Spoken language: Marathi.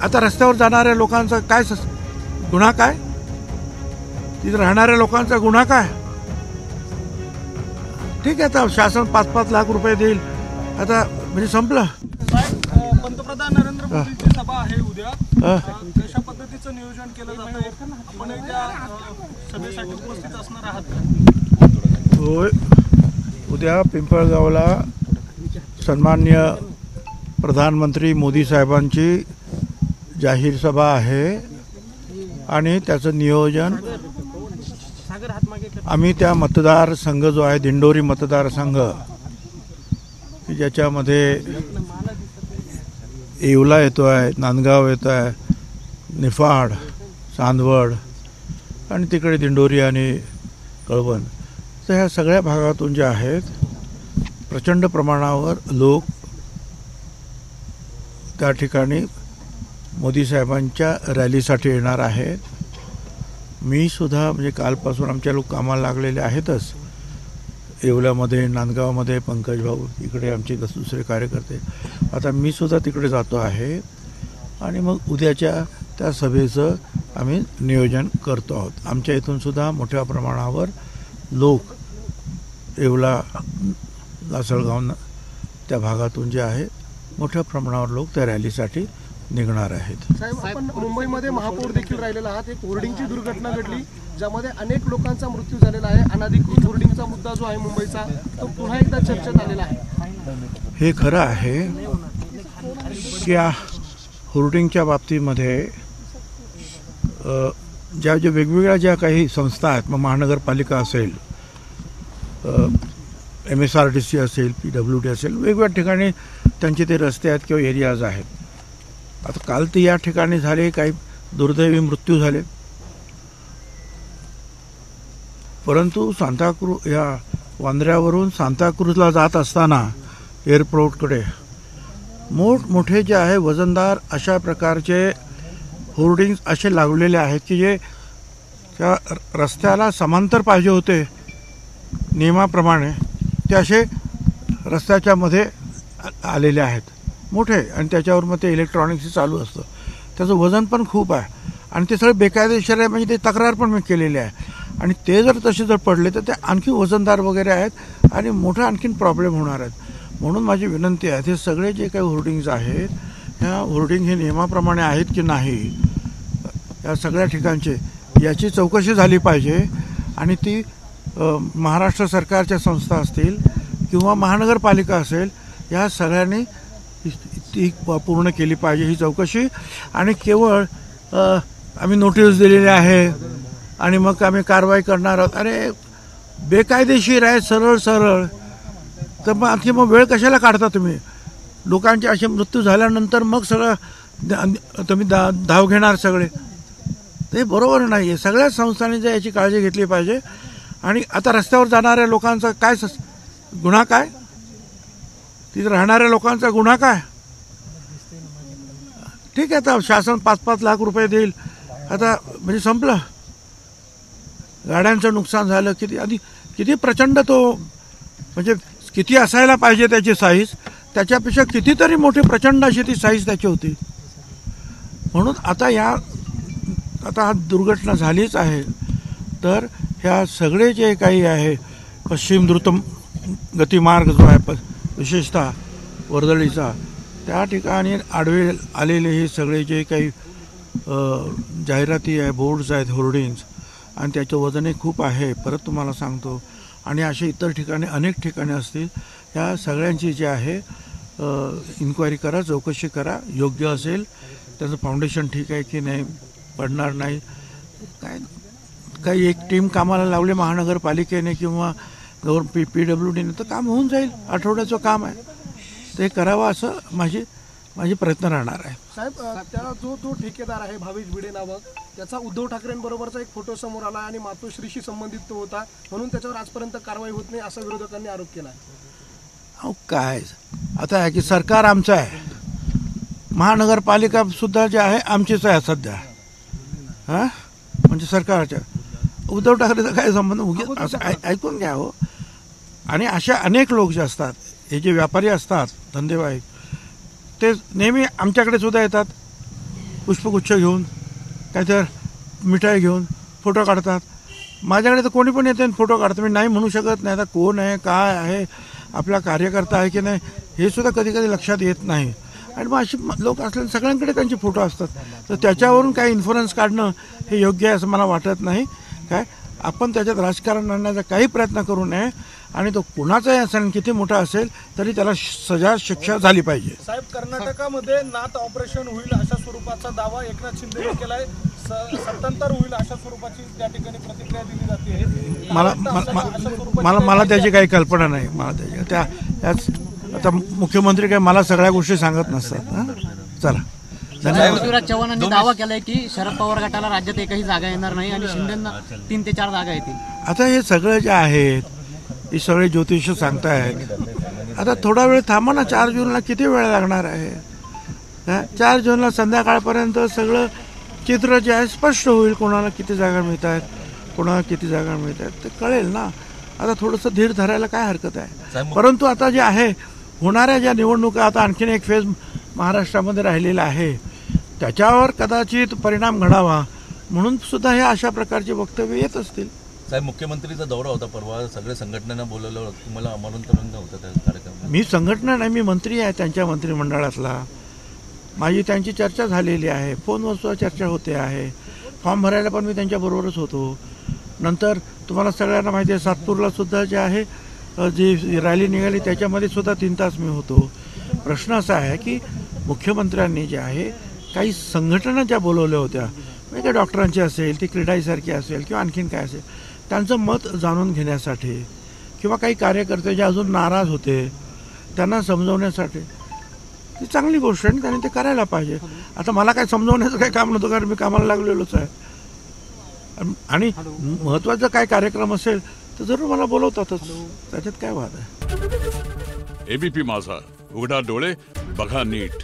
आता रस्त्यावर जाणाऱ्या लोकांचा काय गुन्हा काय, तिथे राहणाऱ्या लोकांचा गुन्हा काय? ठीक आहे, आता शासन 5-5 लाख रुपये देईल, आता म्हणजे संपलं. पंतप्रधान नरेंद्र मोदींची सभा आहे उद्या, कशा पद्धतीचं नियोजन केलं जातं? आपण त्या सभेसाठी उपस्थित असणार आहात? होय, उद्या पिंपळगावला सन्माननीय प्रधानमंत्री मोदी साहेबांची जाहीर सभा आहे आणि त्याचं नियोजन आम्ही त्या मतदारसंघ जो आहे दिंडोरी मतदारसंघ की ज्याच्यामध्ये येवला येतो आहे, नांदगाव येतो आहे, निफाड, चांदवड आणि तिकडे दिंडोरी आणि कळवण, तर ह्या सगळ्या भागातून जे आहेत प्रचंड प्रमाणावर लोक त्या ठिकाणी मोदी साहेबांच्या रॅलीसाठी येणार आहेत. मी सुद्धा म्हणजे कालपासून आमच्या लोक कामाला लागलेले आहेतच, येवल्यामध्ये, नांदगावमध्ये पंकज भाऊ, इकडे आमचे दुसरे कार्यकर्ते. आता मी सुद्धा तिकडे जातो आहे आणि मग उद्याच्या त्या सभेचं आम्ही नियोजन करतो आहोत. आमच्या इथून सुद्धा मोठ्या प्रमाणावर लोक येवला, लासलगाव त्या भागातून जे आहे मोठ्या प्रमाणावर लोक त्या रॅलीसाठी निघणार आहेत. साहेब, आपण मुंबईमध्ये महापौर देखील राहिलेला आहात. एक होर्डिंगची दुर्घटना घडली ज्यामध्ये अनेक लोकांचा मृत्यू झालेला आहे. अनधिकृत होर्डिंगचा मुद्दा जो आहे मुंबईचा, तो पुन्हा एकदा चर्चेत आलेला आहे. हे खरं आहे की या होर्डिंगच्या बाबतीमध्ये ज्या वेगवेगळ्या ज्या काही संस्था आहेत, मग महानगरपालिका असेल, MSRDC असेल, PWD असेल, वेगवेगळ्या ठिकाणी त्यांचे ते रस्ते आहेत किंवा एरियाज आहेत. आता काल ते या ठिकाणी झाले, काही दुर्दैवी मृत्यू झाले, परंतु सांताक्रूज या वांद्र्यावरून सांताक्रूजला जात असताना एअरपोर्टकडे मोठमोठे जे आहे वजनदार अशा प्रकारचे होर्डिंग्स असे लागलेले आहेत की जे त्या रस्त्याला समांतर पाहिजे होते नियमाप्रमाणे, ते असे रस्त्याच्या मध्ये आलेले आहेत मोठे, आणि त्याच्यावर मग ते इलेक्ट्रॉनिक्स चालू असतं. त्याचं वजन पण खूप आहे आणि ते सगळे बेकायदेशीर आहे, म्हणजे ते तक्रार पण मी केलेली आहे. आणि ते जर तसे जर पडले तर ते आणखी वजनदार वगैरे आहेत आणि मोठा आणखीन प्रॉब्लेम होणार आहेत. म्हणून माझी विनंती आहे, हे सगळे जे काही होर्डिंग्ज आहेत, ह्या होर्डिंग हे नियमाप्रमाणे आहेत की नाही, या सगळ्या ठिकाणचे याची चौकशी झाली पाहिजे. आणि ती महाराष्ट्र सरकारच्या संस्था असतील किंवा महानगरपालिका असेल, या सगळ्यांनी ती पूर्ण केली पाहिजे ही चौकशी. आणि केवळ आम्ही नोटीस दिलेली आहे आणि मग आम्ही कारवाई करणार आहोत, अरे बेकायदेशीर आहे सरळ सरळ, तर मग आणखी मग वेळ कशाला काढता तुम्ही? लोकांचे असे मृत्यू झाल्यानंतर मग सगळं तुम्ही धाव घेणार सगळे, ते बरोबर नाही आहे. सगळ्या संस्थांनी जर याची काळजी घेतली पाहिजे. आणि आता रस्त्यावर जाणाऱ्या लोकांचा काय गुन्हा काय, तिथे राहणाऱ्या लोकांचा गुन्हा काय? ठीक आहे, आता शासन 5-5 लाख रुपये देईल, आता म्हणजे संपलं. गाड्यांचं नुकसान झालं, किती प्रचंड, तो म्हणजे किती असायला पाहिजे त्याची साईज, त्याच्यापेक्षा कितीतरी मोठी प्रचंड अशी ती साईज त्याची होती. म्हणून आता हा दुर्घटना झालीच आहे, तर ह्या सगळे जे काही आहे पश्चिम द्रुत गतिमार्ग जो आहे विशेषतः वर्दळीचा, त्या ठिकाणी आडवे आलेले हे सगळे जे काही जाहिराती आहे, बोर्ड्स आहेत, होर्डिंग्स, आणि त्याचं वजनही खूप आहे, परत तुम्हाला सांगतो. आणि असे इतर ठिकाणी अनेक ठिकाणी असतील. ह्या सगळ्यांची जी आहे इन्क्वायरी करा, चौकशी करा. योग्य असेल त्याचं फाउंडेशन ठीक आहे की नाही, पडणार नाही, काही एक टीम कामाला लावली महानगरपालिकेने किंवा PWDने, तर काम होऊन जाईल. आठवड्याचं काम आहे, ते करावं असं माझी प्रयत्न राहणार आहे. साहेब, त्याला जो ठेकेदार आहे भावेश भिडे नावक, त्याचा उद्धव ठाकरेंबरोबरचा एक फोटो समोर आला आणि मातोश्रीशी संबंधित तो होता, म्हणून त्याच्यावर आजपर्यंत कारवाई होत नाही असा विरोधकांनी आरोप केला. अहो काय, आता आहे की सरकार आमचं आहे, महानगरपालिका सुद्धा जे आहे आमचीच आहे सध्या, हां, म्हणजे सरकारच्या. उद्धव ठाकरेचा काय संबंध, असं ऐकून घ्या हो. आणि अशा अनेक लोक जे असतात, हे जे व्यापारी असतात धंदेवाईक, ते नेहमी आमच्याकडे सुद्धा येतात. पुष्पगुच्छ घेऊन काय तर मिठाई घेऊन फोटो काढतात. माझ्याकडे तर कोणी पण येते आणि फोटो काढतं. मी नाही म्हणू शकत नाही. आता कोण आहे, काय आहे, आपला कार्यकर्ता आहे की नाही हे सुद्धा कधी कधी लक्षात येत नाही. आणि मग अशी लोक असल्याने सगळ्यांकडे त्यांचे फोटो असतात. तर त्याच्यावरून काही इन्फ्लुअन्स काढणं हे योग्य आहे असं मला वाटत नाही. काय आपण त्याच्यात राजकारण आणण्याचा काही प्रयत्न करू नये. आणि तो कुणाचाही असेल, किती मोठा असेल तरी त्याला सजा शिक्षा झाली पाहिजे. साहेब, कर्नाटकामध्ये नाथ ऑपरेशन होईल अशा स्वरूपाचा दावा एकनाथ शिंदे केलाय. सत्तांतर होईल अशा स्वरूपाची त्या ठिकाणी प्रतिक्रिया दिली जाते. मला त्याची काही कल्पना नाही. मला त्याच आता मुख्यमंत्री काय मला सगळ्या गोष्टी सांगत नसतात. हां, चला. पृथ्वीराज चव्हाणांनी दावा केलाय की शरद पवार गटाला राज्यात एकही जागा येणार नाही आणि शिंदेंना 3 ते 4 जागा येतील. आता हे सगळं जे आहेत हे सगळे ज्योतिष सांगतायत. आता थोडा वेळ थांबा ना. 4 जूनला किती वेळ लागणार आहे? 4 जूनला संध्याकाळपर्यंत सगळं चित्र जे आहे स्पष्ट होईल. कोणाला किती जागा मिळत आहेत, कोणाला किती जागा मिळत आहेत ते कळेल ना. आता थोडंसं धीर धरायला काय हरकत आहे. परंतु आता जे आहे होणाऱ्या ज्या निवडणुका, आता आणखीन एक फेज महाराष्ट्रामध्ये राहिलेला आहे, त्याच्यावर कदाचित परिणाम घडावा म्हणून सुद्धा हे अशा प्रकारचे वक्तव्य येत असतील. साहेब, मुख्यमंत्रीचा दौरा होता परवा. सगळे संघटनांना बोलवलं, तुम्हाला आमंत्रण नव्हतं त्या कार्यक्रमात? मी संघटना नाही, मी मंत्री आहे त्यांच्या मंत्रिमंडळातला. माझी त्यांची चर्चा झालेली आहे. फोनवर सुद्धा चर्चा होते आहे. फॉर्म भरायला पण मी त्यांच्याबरोबरच होतो. नंतर तुम्हाला सगळ्यांना माहिती आहे सातपूरला सुद्धा जे आहे जी रॅली निघाली त्याच्यामध्ये सुद्धा 3 तास मी होतो. प्रश्न असा आहे की मुख्यमंत्र्यांनी जे आहे काही संघटना ज्या बोलवल्या होत्या, म्हणजे डॉक्टरांची असेल, ती क्रीडाईसारखी असेल किंवा आणखीन काय असेल, त्यांचं मत जाणून घेण्यासाठी किंवा काही कार्यकर्ते जे अजून नाराज होते त्यांना समजवण्यासाठी ती चांगली गोष्ट आहे आणि त्यांनी ते करायला पाहिजे. आता मला काय समजवण्याचं काही काम नव्हतं कारण मी कामाला लागलेलोच आहे. आणि महत्त्वाचा काय कार्यक्रम असेल तर जरूर मला बोलवतातच. त्याच्यात काय वाद आहे. एबीपी माझा, उघडा डोळे बघा नीट.